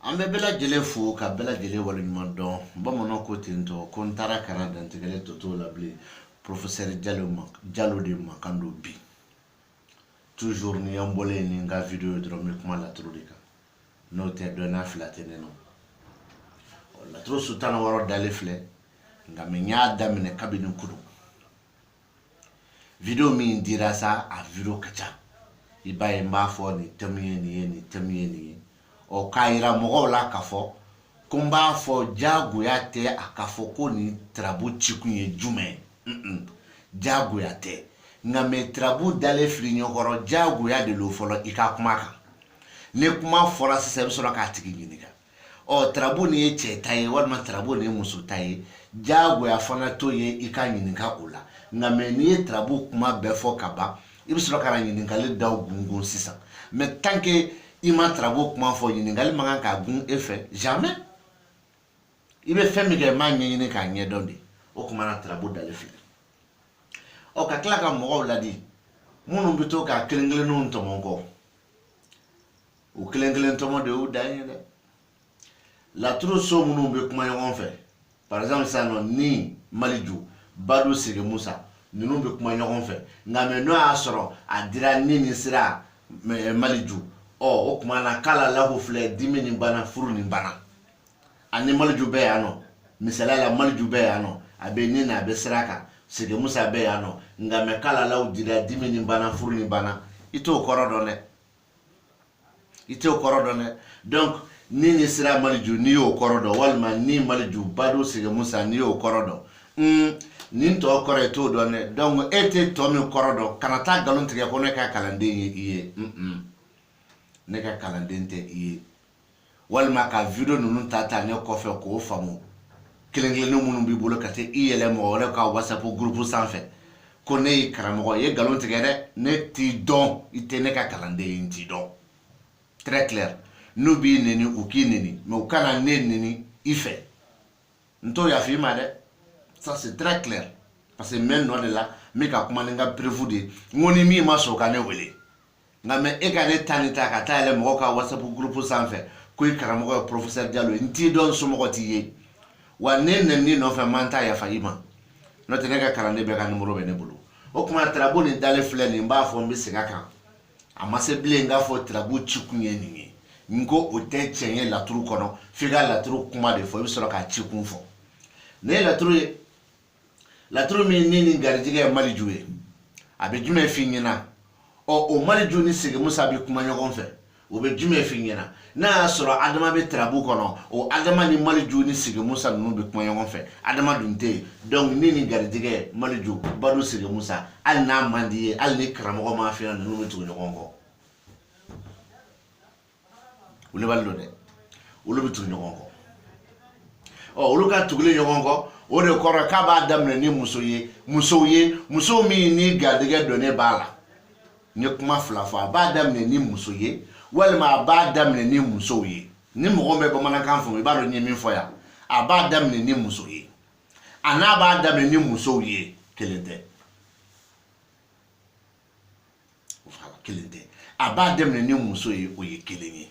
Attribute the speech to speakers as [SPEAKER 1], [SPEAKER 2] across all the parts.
[SPEAKER 1] Ambe bela jele fu ka bela jele walunyuma don bamono ko tinto ko ntara kana dantigele toto labli professeur Diallo de Makando bi toujours ni ambole ni nga video drome kuma la trudika no te dona flatene no la tro sultana waro dale fle nga menya damine kabinu kudu video mi ndira sa a video kacha ibaye mbafo ni tamiye ni o kaira mogo la kafo kumba fo jagoya te akafo ko ni trabu chikunye jume jagoya te ngame trabu dale flinyo horo jagoya de lo folo ikakumaka ne kuma fora sese solo ka tiki ginika o trabu ni eche taye walma trabu ni musu taye jagoya fona to ye ikanyinika ula ngame ni trabu kuma befo kaba ibisolo kara nyinika le daw gungun sisa mais tant que ima travaux comment faut yingali manga ka gun effet jamais ibe femi ke manye ni ka nye donde o kuma na travaux dale fi o ka kla ka mo la di munu bito ka klengle no ntomo ko o klengle ntomo de o danye de la tro so munu be kuma yon fait par exemple ça non ni maliju bado sire musa nunu be kuma yon fait ngame no asoro adira ni sira maliju o kuma na kala lahu fle dimini bana furu ni bana ani malju be ano misala la malju be ano abe ni na be siraka sege musa be ano ngame kala lahu dira dimini bana furu ni bana ito korodone donc ni sira malju ni o korodo walma ni malju bado sege musa ni o korodo ni to kore to donne donc ete to mi korodo kanata galon tige ko ne ka kalande iye neka kalandente iye walma ka video nunu tata ne ko fe ko famu kelengle no munu bi bolo kate iyele mo wala ka whatsapp groupe sans fait ko ne karamo ye galon tigere ne ti don ite ne ka kalande inti don très clair no bi neni uki neni mais ukana neni ife nto ya fi male ça c'est très clair parce que même no de là me ka kuma nga prévu de ngoni mi ma so ka ne wele ngame ekane tanita ka tale mo ka whatsapp groupe sans fait ko karamo professeur Diallo nti don so mo ti ye wa nene ni no fa manta ya faima no teneka karande be ka numero be ne bulu o kuma trabo ni dale fle ni mba fo mbi sigaka amase ble nga fo trabo chikunye ni ngo o te chenye la tru kono figa la tru kuma de fo bi so ka chikun fo ne la tru mi ni garjige mali juwe abi jume finyina o mali juni sigi musa bi kuma nyogon fe o be jume finyina na soro adama be trabo kono o adama ni mali juni sigi musa no be kuma nyogon fe adama dunte donc ni garjige mali ju badu sigi musa al na mandiye al ni kramo ma fi na no be tu nyogon ko ule ballo de ule be tu nyogon ko o ulu ka tugule nyogon ko o de koro ka ba damne ni muso mi ni garjige donné bala ni kuma flafa ba damne ni muso ye walma ba damne ni muso ye ni mo be ba manaka fo ba ro ni mi fo ya aba damne ni muso ye ana ba damne ni muso ye kelente aba damne ni muso ye o ye kelenye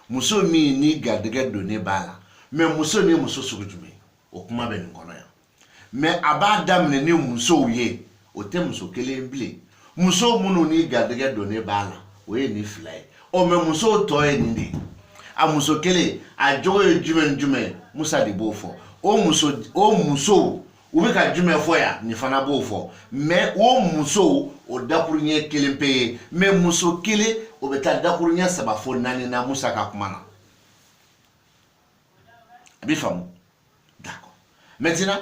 [SPEAKER 1] muso mi ni gadege donné bala mais muso ni muso sugujume o kuma be ngono ya mais aba damne ni muso ye o te muso kelemble muso munu ni gadege donné bala o ye ni fly o me muso to ye ni a muso kele a jogo jume musa di bofo o muso o be ka jume fo ya ni fana bofo mais o muso o dakurunye kelempe mais muso kele o be ta dakurunye saba fo nani na musa ka kumana abi famu d'accord maintenant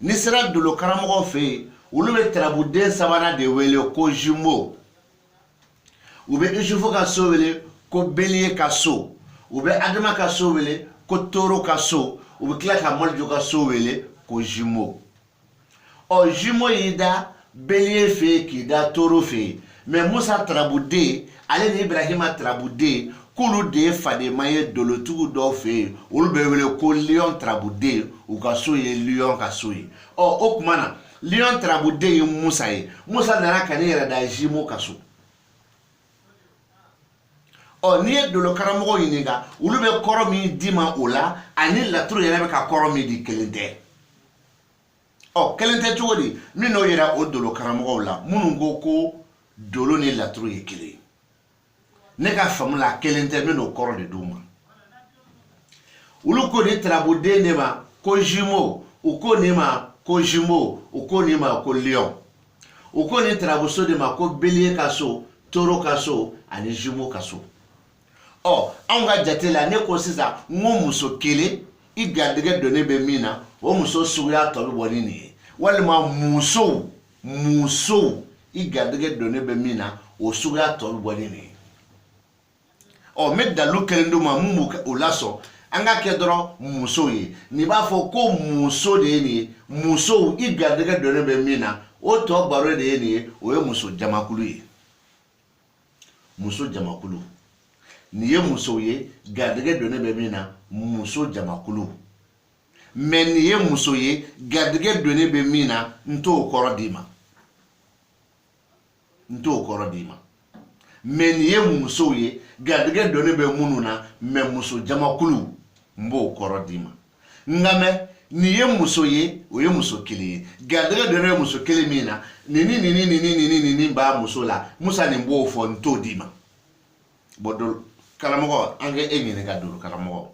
[SPEAKER 1] ni sera de lo karamo fe ulu be trabuden sabana de wele ko jumo ube ijufo ka so wele ko belie ka so ube adama ka so wele ko toro ka so ube kla ka moljo ka so wele ko jumo o jumo yida belie fe ki da toro fe mais Musa trabude ale ni Ibrahima trabude kulu de fade maye dolotugu do fe ulu be wele ko lion trabude u ka so ye lion ka so ye o okumana lion trabude yi Musa ye Musa nana kani yɛrɛ da jimo kaso ɔ n'i ye dolo karamɔgɔ ɲininka olu bɛ kɔrɔ min d'i ma o la ani laturu yɛrɛ bɛ ka kɔrɔ min di kelen tɛ ɔ kelen tɛ cogo di min n'o yɛrɛ o dolo karamɔgɔw la minnu ko dolo ni laturu ye kelen ne ka faamu la kelen tɛ min n'o kɔrɔ de d'u ma olu ko ni tarabuden de ma ko jumeau u ko nin ma ko jumeau u ko nin ma ko lion u ko ni tarabuso de ma ko bélier ka so taureau ka so ani jumeau ka so ɔ anw ka jate la ne ko sisan n ko muso kelen i garijɛgɛ donnen bɛ min na o muso suguya tɔ bɛ bɔ ni nin ye walima musow i garijɛgɛ donnen bɛ min na o suguya tɔ bɛ bɔ ni nin ye ɔ n bɛ dalu kelen d'u ma mun b'o lasɔn an ka kɛ dɔrɔn musow ye nin b'a fɔ ko muso de ye nin ye musow i garijɛgɛ donnen bɛ min na o tɔ baro de ye nin ye o ye muso jamakulu ye muso jamakulu nin ye musow ye garijɛgɛ donnen bɛ min na muso jamakulu mais nin ye muso ye garijɛgɛ donnen bɛ min na n t'o kɔrɔ d'i ma mais nin ye musow ye garijɛgɛ donnen bɛ minnu na mais muso jamakulu n b'o kɔrɔ d'i ma nka mɛ nin ye muso ye o ye muso kelen ye garijɛgɛ donnen bɛ muso kelen min na nin b'a muso la musa nin b'o fɔ n t'o d'i ma bon dolo karamɔgɔ an kɛ e ɲininka dolo karamɔgɔ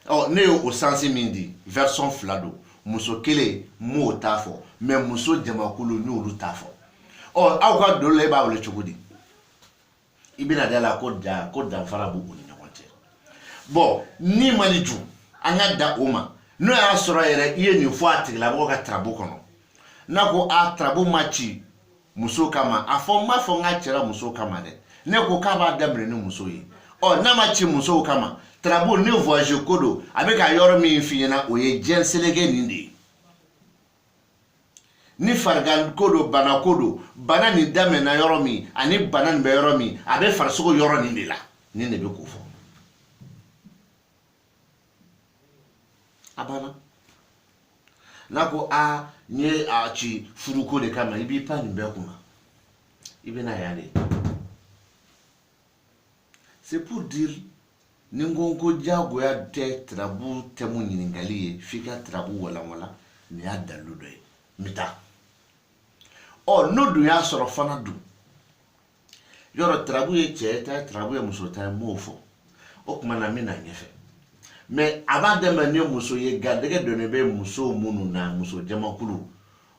[SPEAKER 1] ɔ ne ye o sansi min di version fila don muso kelen n m'o t'a fɔ mais muso jamakulu n y'olu t'a fɔ ɔ aw ka dolo la e b'a wele cogo di i bɛna da la ko danfara b'u ni ɲɔgɔn cɛ bon ni mali ju an ka da o ma n'o y'a sɔrɔ yɛrɛ i ye nin fɔ a tigilamɔgɔ ka tarabu kɔnɔ n'a ko a tarabu ma ci muso kama a fɔ n b'a fɔ n k'a cɛla muso kama dɛ ne ko k'a b'a daminɛ ni muso ye ɔ n'a ma ci musow kama tarabu ni voyage ko don a bɛ ka yɔrɔ min f'i ɲɛna o ye diɲɛ seleke nin de ye ni farigan ko don bana ko don bana nin daminɛna yɔrɔ min ani bana nin bɛ yɔrɔ min a bɛ farisogo yɔrɔ nin de la nin de bɛ k'o fɔ a banna n'a ko a n ye a ci furuko de kama i b'i pan nin bɛɛ kunna i bɛna yan de c'est pour dire ni n ko diyagoya tɛ tarabu tɛmu ɲininkali ye f'i ka tarabu walanwalan nin y'a dalilu dɔ ye n bɛ taa ɔ n'o dun y'a sɔrɔ fana dun yɔrɔ tarabu ye cɛ ta ye tarabu ye muso ta ye n b'o fɔ o tuma na n bɛ na ɲɛfɛ mais a b'a daminɛ ni muso ye garijɛgɛ donnen bɛ muso minnu na muso jamakulu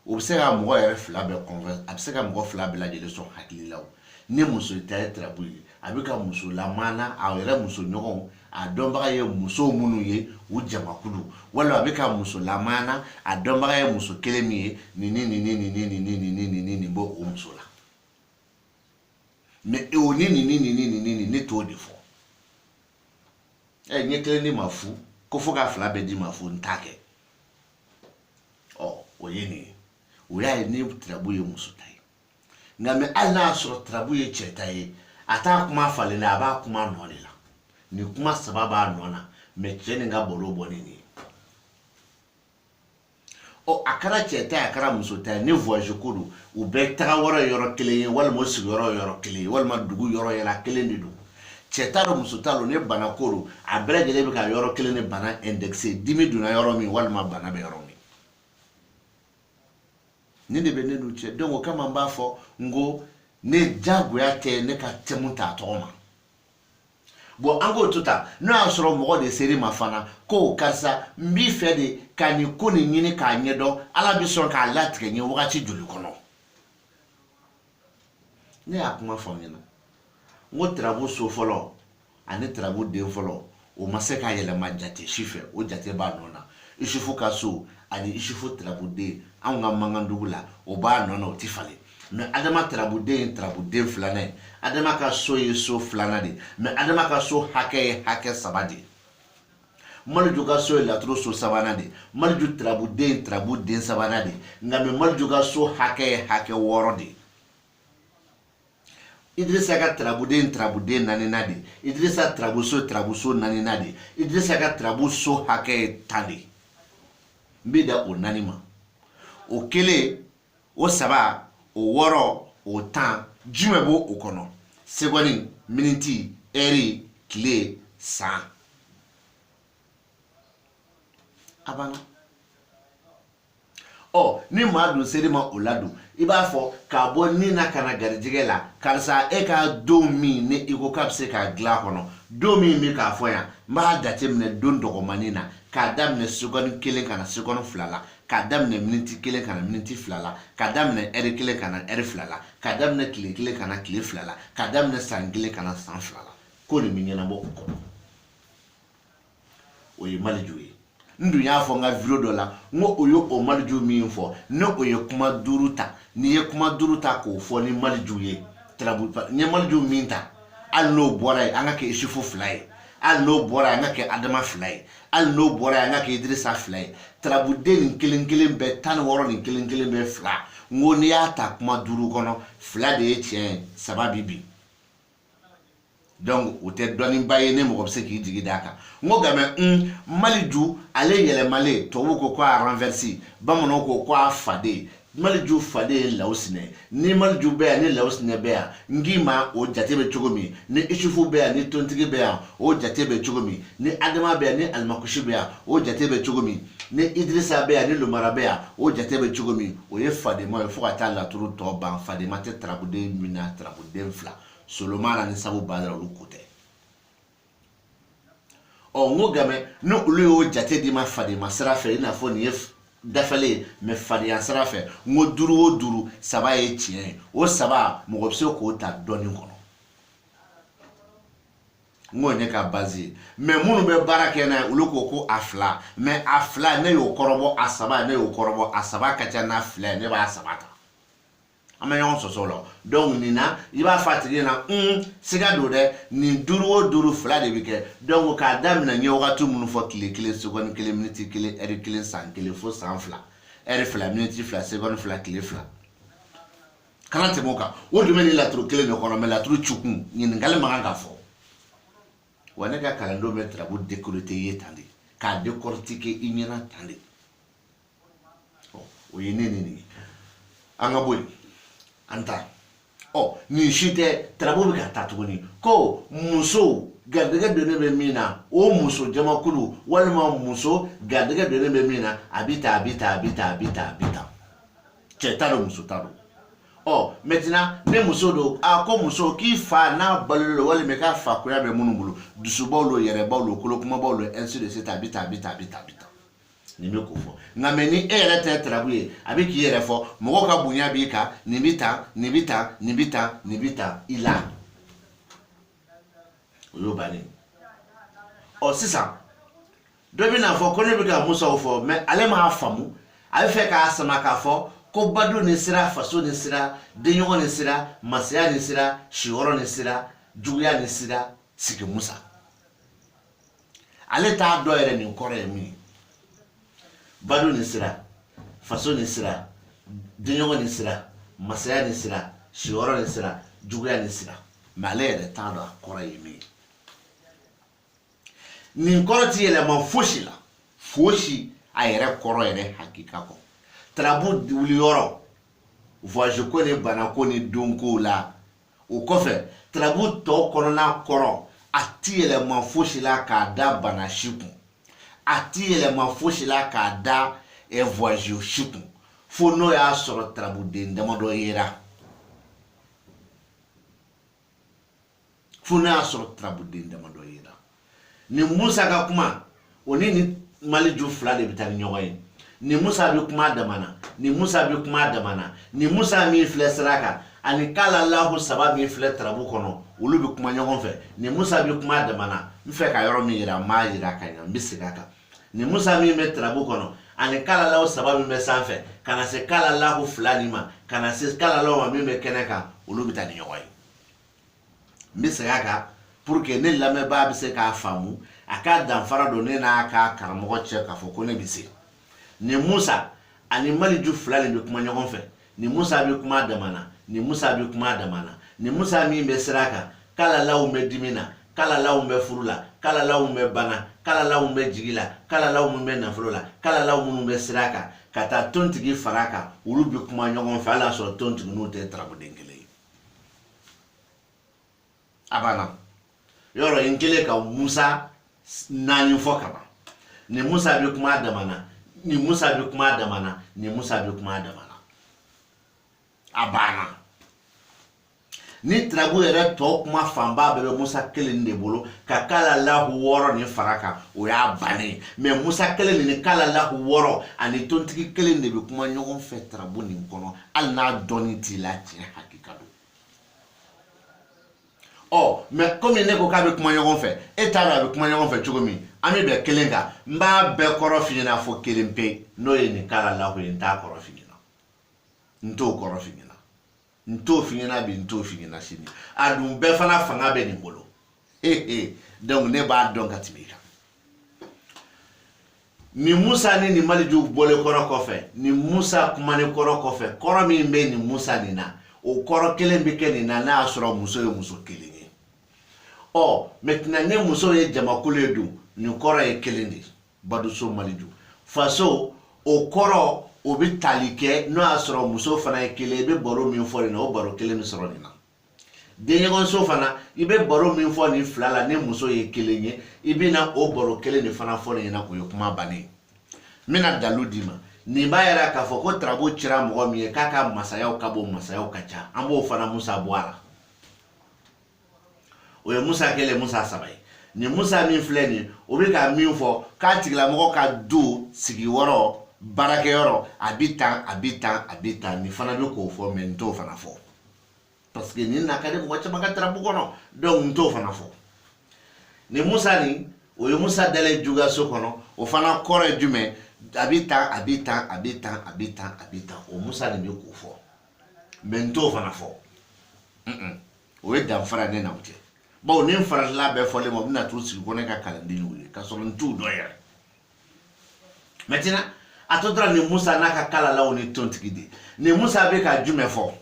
[SPEAKER 1] o bɛ se ka mɔgɔ yɛrɛ fila bɛɛ convaincre a bɛ se ka mɔgɔ fila bɛɛ lajɛlen sɔn hakili la o ni muso ta ye tarabu ye a bɛ ka muso lamana a yɛrɛ muso ɲɔgɔnw a dɔnbaga ye muso minnu ye u jamakulu walima a bɛ ka muso lamana a dɔnbaga ye muso kelen min ye nin b'o o muso la mais o ni ne t'o de fɔ n ye kelen di ma fu ko fo ka fila bɛɛ di ma fu n t'a kɛ ɔ o ye nin ye o y'a ye ni tarabu ye muso ta ye nka mɛ hali n'a y'a sɔrɔ tarabu ye cɛ ta ye a t'a kuma falen la a b'a kuma nɔ de la nin kuma saba b'a nɔ na mɛ cɛ nin ka bolo bɔ ni nin ye ɔ a kɛra cɛ ta ye a kɛra muso ta ye ni voyage ko don u bɛɛ taga yɔrɔ ye yɔrɔ kelen ye walima o sigiyɔrɔ ye yɔrɔ kelen ye walima dugu yɔrɔ yɛlɛ kelen de don cɛ t'a dɔn muso t'a dɔn ni bana ko don a bɛɛ lajɛlen bɛ ka yɔrɔ kelen de bana indexé dimi donna yɔrɔ min walima bana bɛ yɔrɔ min nin de bɛ ne n'u cɛ donc o kama n b'a fɔ n ko ne diyagoya tɛ ne ka thème t'a tɔgɔ ma bon an k'o to tan n'o y'a sɔrɔ mɔgɔ de ser'i ma fana ko karisa n b'i fɛ de ka nin ko nin ɲini k'a ɲɛdɔn ala bɛ sɔn k'a latigɛ n ye wagati joli kɔnɔ ne y'a kuma fɔ n ɲɛna n ko tarabu so fɔlɔ ani tarabu den fɔlɔ o ma se ka yɛlɛma jate si fɛ o jate b'a nɔ na isufu ka so ani isufu tarabu den anw ka mankandugu la o b'a nɔ na o tɛ falen mais adama tarabuden ye tarabuden filanan ye adama ka so ye so filanan de mais adama ka so hakɛ ye hakɛ saba de maliju ka so ye laturu so sabanan de maliju tarabuden ye tarabuden sabanan de nka mais maliju ka so hakɛ ye hakɛ wɔɔrɔ de Idrissa ka tarabuden naaninan de Idrissa tarabuso naaninan de Idrissa ka tarabuso hakɛ ye 10 de n bɛ da o 4 ma o kelen o saba o wɔɔrɔ o 10 jumɛn b'o o kɔnɔ seconde, minute, heure, clé, san. Abana. Oh, ni madu serima oladu. Iba fo ka bo ni na kana garijige la karsa e ka do mi ne iko kapse ka gla kono. Do mi ka fo ya ma date mne don dogo manina ka dam ne seconde kelen kana seconde flala ka dam ne minute kelen kana minute flala ka dam ne heure kelen kana heure flala ka dam ne kile kelen kana kile flala ka dam ne san kelen kana san flala ko ni minyana bo ko o yi malijuye ndu ya fo nga video dola ngo oyo o maliju mi info no oyo kuma duruta ni ye kuma duruta ko fo ni malijuye trabu ni maliju minta allo boray anga ke shifu fly allo boray anga ke adama fly allo boray anga ke idrissa fly trabu den kelen be tan woro ni kelen be fla ngo ni ata kuma duru kono fla de tien sababibi. Donc o te doni baye ne mo se ki digi daka ngo game maliju ale yele male to wo ko a renverser bamono ko a fade maliju fade lausine ni maliju be ni lausine be ngima o jatebe chogomi ni ishufu be ni tontigi be o jatebe chogomi ni adama be ni almakushi be o jatebe chogomi ni idrissa be ni lumara be o jatebe chogomi o ye fade mo fo ata la turu to ban fade mate trabude mina trabude fla Solomana ni sabu badra lukote. O ngo game no ulu o jate di ma fadi ma serafe ina fo ni dafale me fadi ya serafe ngo duru o duru saba e tien o saba mo gopse ko ta doni kono. Ngo ne ka bazi me munu be barake na ulu ko afla me afla ne yo korobo asaba ne yo korobo asaba kacha na afla ne ba asaba ta. Amayon solo donc nina iba fatigué na siga do de ni duru fla de bike donc ka dam na nyoga tu mun fo kile seconde kile minute kile heure kile san kile fo san fla heure fla minute fla seconde fla kile fla kanate moka o de meni la tro kile no kono me la tro chukun ni ngale manga fo wane ka kalando metra bu décolleté yetandi ka décortiquer inyana tandi o yeneni anga boy anta ni shite trabu bi ka tuguni ko muso gadega de ne be mina o muso jamakulu walma muso gadega de ne be mina abita chetalo muso taro maintenant ne muso do ko muso ki fa na balolo wala me ka fa ko ya be munubulu dusubolo yere bawlo kolo kuma bawlo ainsi de suite abita ni me ko fo ngameni ere te trabuye abiki yere fo mo ka bunya bi ka ni bita ila yo bani sisa dobi na fo ko ne bi ka musa fo me ale ma afamu ale fe ka asama ka fo ko badu ni sira faso ni sira denyo ni sira masya ni sira shioro ni sira juya ni sira sike musa ale ta do ere ni kore mi badu ni sira faso ni sira denyo ni sira masya ni sira shioro ni sira juya ni sira malere ta do kore mi ni koroti ele ma foshi ayere koro ere hakika ko trabu wuli yoro voyage ko ne bana ko ni donko la o kofe trabu to kono na koro ati ele ma foshi la ka da bana shiku ati ele ma foshi la ka da e voyage shiku fo no ya soro trabu de ndamado yera fo no ya soro trabu de ndamado yera ni musa ka kuma oni ni maliju fla de bitani nyoy ni musa bi kuma damana ni musa mi fle sraka ani kala lahu sababi fle trabu kono ulu bi kuma nyogon fe ni musa bi kuma damana mfe ka yoro mi yira ma yira kanya mbisigaka ni musa mi me trabu kono ani kala lahu sababi me sanfe kana se kala lahu fulani ma kana se kala lahu mi me keneka ulu bitani nyoy mbisigaka pour que ne lame ba bi se ka famu aka danfara do ne na aka karamo che ka fo ko ne bi se ni musa ani maliju fulani bi kuma nyogon fe ni musa bi kuma damana ni musa mi be siraka kala lawu me dimina kala lawu me furula kala lawu me bana kala lawu me jigila kala lawu me nafrola kala lawu me siraka kata tontigi faraka ulu bi kuma nyogon fe ala so tontigi no te trabu dengele abana yoro inkele ka Musa nani fokaba ni Musa bi kuma damana ni Musa bi kuma damana ni Musa bi kuma damana abana ni trabu yɛrɛ tɔ kuma fanba bɛɛ bɛ Musa kelen de bolo ka kala lahu wɔɔrɔ ni faraka o y'a bannen mais Musa kelen ni kala lahu wɔɔrɔ ani tontigi kelen de bɛ kuma ɲɔgɔn fɛ trabu nin kɔnɔ hali n'a dɔnni t'i la tiɲɛ hakika don mais comme ne ko k'a bɛ kuma ɲɔgɔn fɛ e t'a dɔn a bɛ kuma ɲɔgɔn fɛ cogo min an bɛ bɛn kelen kan n b'a bɛɛ kɔrɔ f'i ɲɛna fo kelen pe n'o ye nin kala lahu ye n t'a kɔrɔ f'i ɲɛna n t'o kɔrɔ f'i ɲɛna nto fingina bi nto fingina sini adun be fana fanga be ni bolo donc ne ba don katimika ni Musa ni Maliju bole koro kofe ni Musa kuma ni koro kofe koro mi be ni Musa ni na o koro kelen bi ke ni na na asoro muso ye muso kelen ye maintenant ne muso ye jamakule du ni koro ye kelen di badu so Maliju faso o koro o bi talike no asoro muso fana ye kele be baro min fo ni o baro kele mi soro ni na de yegon so fana ibe baro min fo ni flala ne muso ye kele nye ibe na o baro kele ni fana fo ni na ko yokuma bani mina daludima ni bayara ka fo ko trabo chira mo mi kaka masayaw kabo masayaw kacha ambo fana Musa boala o ye Musa kele Musa sabai ni Musa min fleni o bi ka min fo ka tigla mo ka du sigi woro barake yoro habitant ni fana be ko fo men to fana fo parce que ni nakade mo chama ka trabu kono donc to fana fo ni Musa ni o ye Musa dale juga so kono o fana kore jume habitant o Musa ni be ko fo men to fana fo o ye dan fara ne na uti bon ni fara la be fo le mo na tout sur kono ka kalandi ni ka so ntu do ya maintenant atodra ni Musa naka kala la oni tontigi ni Musa be ka jume fo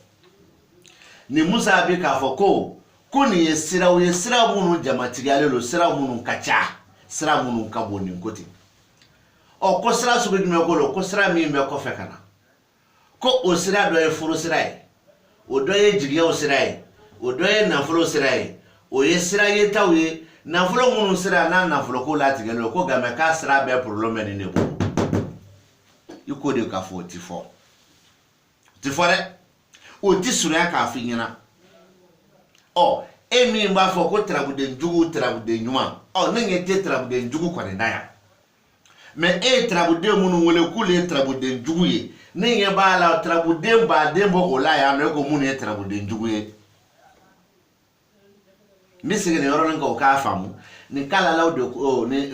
[SPEAKER 1] ni Musa be ka fo ko ni yesira munu jamatigi alelo sira munu kacha sira munu kaboni nkoti ko sira sugu jume ko sira mi me ko fe kana ko o sira do e furu sira e o do ye jigiya o sira e o do ye nafulo sira e o ye sira ye tawye nafulo munu sira na nafulo ko latigelo ko game ka sira be problème ni nebo iko de ka fo ti fo de o ti sura ka fi nyina emi mba fo ko trabude nyuma ne ngete trabude njugu kwa ndaya mais trabude munu wole kule trabude njugu ye ne nge bala trabude ba dembo ola ya no ko munu ye trabude njugu ye misige ne yoro nko ka famu ni kala law de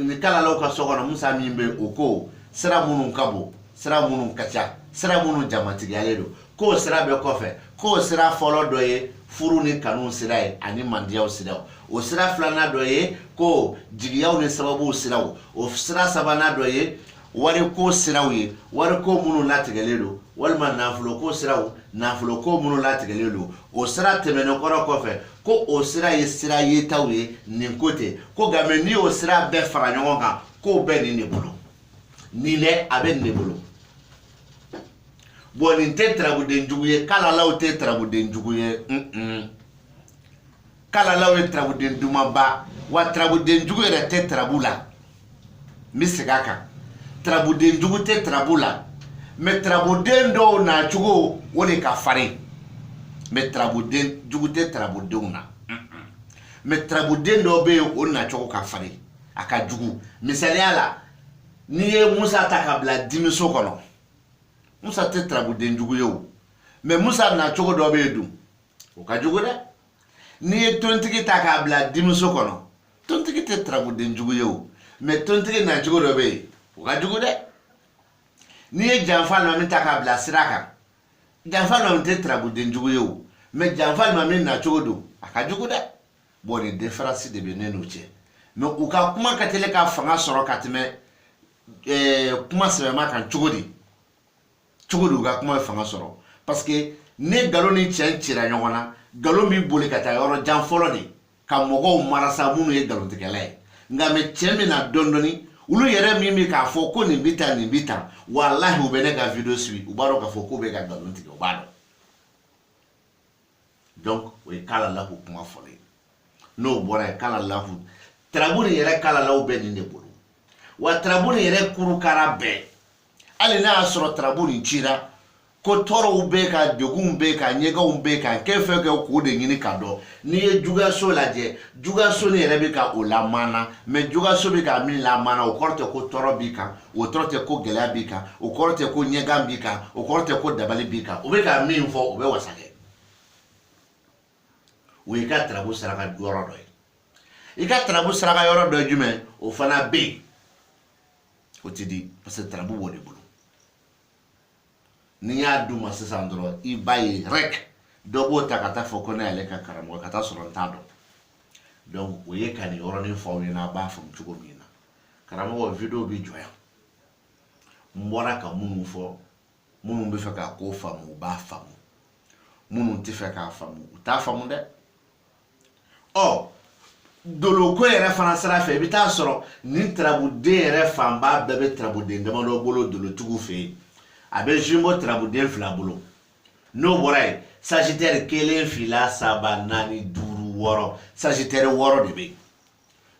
[SPEAKER 1] ni kala law ka sokona Musa mimbe oko sira munu kabo sira munu kacha sira munu jamatigi aledo ko sira be kofe ko sira folo doye furu ni kanu sira e ani mandiya sira o sira flana doye ko jigiya ni sababu sira o sira sabana doye wari ko sira ye wari ko munu latigaledo walma nafulo ko sira nafulo ko munu latigaledo o sira temene koro kofe ko o sira ye tawye nin kote ko game ni o sira be fara ɲɔgɔn kan ko be ni ne bolo ni le abe ne bolo bon ni te trabude njugu ye kala law te trabude njugu ye kala law ye trabude nduma ba wa trabude njugu ye te trabula misigaka trabude njugu te trabula me trabude ndo na chugo woni ka fari me trabude njugu te trabude una me trabude ndo be woni na chugo ka fari aka jugu misali ala ni ye Musa takabla dimiso kono Musa te trabude njugu yo mais Musa na chogo do be du o ka jugu de ni ye tontigi takabla dimiso kono tontigi te trabude njugu yo mais tontigi na chogo do be o ka jugu de ni ye janfal ma mi takabla siraka janfal ma mi te trabude njugu yo mais janfal ma mi na chogo do aka jugu de bon ni différence de be nenu che mais o ka kuma ka tele ka fanga soro katime kuma sema kan chugodi ga kuma fanga soro parce que ne galo ni chenchira nyona galo mi boli kata yoro jan folo ni ka mogo marasa munu ye galo tikele nga me chemi na dondoni ulu yere mimi ka fo ko ni bita wallahi ubene ka video sui ubaro ka fo ko be ga galo tikele ubaro donc we kala la ko kuma fole n'o bɔra ye kala lahu tarabu ni yɛrɛ kala law bɛɛ nin de bolo wa tarabu ni yɛrɛ kurukara bɛɛ hali n'a y'a sɔrɔ tarabu ni cira ko tɔɔrɔw bɛ ka degun bɛ ka ɲɛgɛnw bɛ ka kɛ fɛn kɛ k'o de ɲini ka dɔn n'i ye juguyaso lajɛ juguyaso ni yɛrɛ bɛ ka o lamana mais juguyaso bɛ ka min lamana o kɔrɔ tɛ ko tɔɔrɔ b'i kan o kɔrɔ tɛ ko gɛlɛya b'i kan o kɔrɔ tɛ ko ɲɛgan b'i kan o kɔrɔ tɛ ko dabali b'i kan o bɛ ka min fɔ o bɛ wasa kɛ o y'i ka tarabu saraka yɔrɔ dɔ ye i ka tarabu saraka yɔrɔ dɔ ye jumɛn o fana bɛ yen o tɛ di parce que tarabu b'o de bolo ni y'a d'u ma sisan dɔrɔn i b'a ye rek dɔ b'o ta ka taa fɔ ko ne y'ale ka karamɔgɔ ka taa sɔrɔ n t'a dɔn donc o ye ka nin yɔrɔnin fɔ aw ɲɛna a b'a faamu cogo min na karamɔgɔ video bi jɔ yan n bɔra ka minnu fɔ minnu bɛ fɛ k'a ko faamu u b'a faamu minnu tɛ fɛ k'a faamu u t'a faamu dɛ ɔ doloko yɛrɛ fana sira fɛ i bɛ taa sɔrɔ nin tarabuden yɛrɛ fanba bɛɛ bɛ tarabuden damadɔ bolo dolotigiw fɛ yen a bɛ jumbo tarabuden fila bolo n'o bɔra yen sagitaire kelen fila saba naani duuru wɔɔrɔ sagitaire wɔɔrɔ de bɛ yen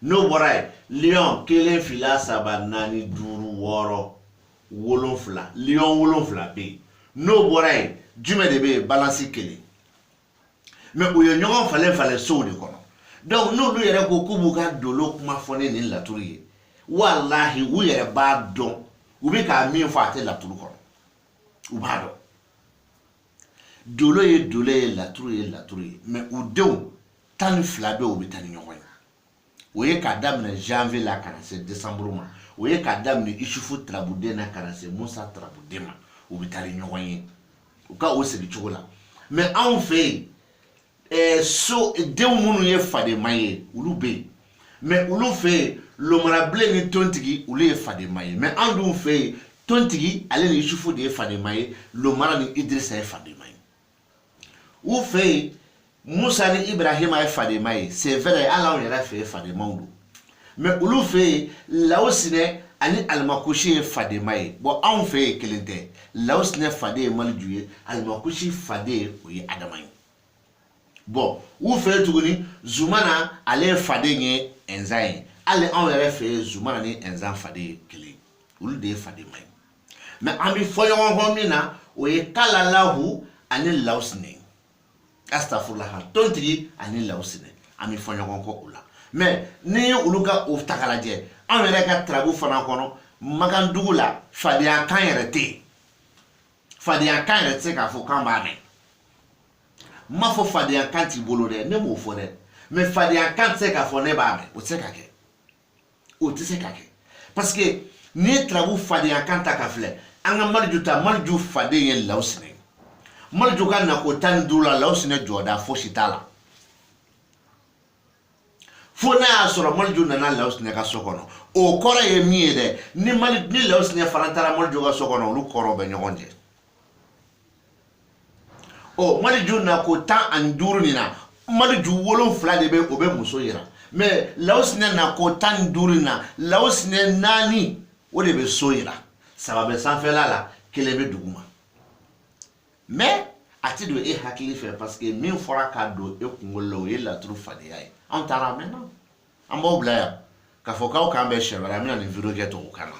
[SPEAKER 1] n'o bɔra yen lion kelen fila saba naani duuru wɔɔrɔ wolonfila lion wolonfila bɛ yen n'o bɔra yen jumɛn de bɛ yen balance kelen mais u ye ɲɔgɔn falen falen sow de kɔnɔ donc n'olu yɛrɛ ko k'u b'u ka dolo kuma fɔ ni nin laturu ye walahi u yɛrɛ b'a dɔn u bɛ k'a min fɔ a tɛ laturu kɔnɔ u b'a dɔn dolo ye dolo ye laturu ye laturu ye mais u denw 12 bɛ u bɛ taa ni ɲɔgɔn ye o ye k'a daminɛ janvier la ka na se décembre ma o ye k'a daminɛ isufu tarabuden na ka na se musa tarabuden ma u bɛ taa ni ɲɔgɔn ye u ka o sigi cogo la mais anw fɛ yen so denw minnu ye fadema ye olu bɛ yen mais olu fɛ yen lomarabilen ni tontigi olu ye fadema ye mais anw dun fɛ yen tontigi ale ni isufu de ye fadema ye lomara ni idrisa ye fadema ye u fɛ yen musa ni ibrahima ye fadema ye c'est vrai hali anw yɛrɛ fɛ yen fademaw don mais olu fɛ yen lawusinɛ ani alimakushi ye fadema ye bon anw fɛ yen kelen tɛ lawusinɛ fade ye maliju ye alimakushi fade o ye adama ye bon u fɛ yen tuguni zumana ale ye fade ye ɛnzan ye hali anw yɛrɛ fɛ yen zumana ni ɛnzan fade ye kelen olu de ye fadema ye mais an bɛ fɔ ɲɔgɔn kɔ min na o ye kalalahu ani lawusinɛ astafurlah tontigi ani lawusinɛ an bɛ fɔ ɲɔgɔn kɔ o la mais ni ye olu ka o ta k'a lajɛ anw yɛrɛ ka tarabu fana kɔnɔ makandugu la fadeyakan yɛrɛ tɛ yen fadeyakan yɛrɛ tɛ se k'a fɔ k'an b'a mɛn n m'a fɔ fadeyakan t'i bolo dɛ ne m'o fɔ dɛ mais fadeyakan tɛ se k'a fɔ ne b'a mɛn o tɛ se ka kɛ o tɛ se ka kɛ parce que n'i ye tarabu fadeyakan ta ka filɛ an ka maliju ta maliju faden ye lawusinɛ maliju ka nako 15 la lawusinɛ jɔda fosi t'a la fo n'a y'a sɔrɔ maliju nana lawusinɛ ka so kɔnɔ o kɔrɔ ye min ye dɛ ni lawusinɛ fana taara maliju ka so kɔnɔ olu kɔrɔ bɛ ɲɔgɔn cɛ o maliju nako 15 nin na maliju 7 de bɛ o bɛ muso yira mais lawusinɛ nako 15 nin na lawusinɛ 4 o de bɛ so yira 3 bɛ sanfɛla la 1 bɛ duguma mais a tɛ don e hakili fɛ parce que min fɔra k'a don e kunkolo la o ye laturu fadeya ye anw taara mɛnna an b'aw bila yan k'a fɔ k'aw k'an bɛ sɛ wɛrɛ an bɛna nin video kɛ tubabukan na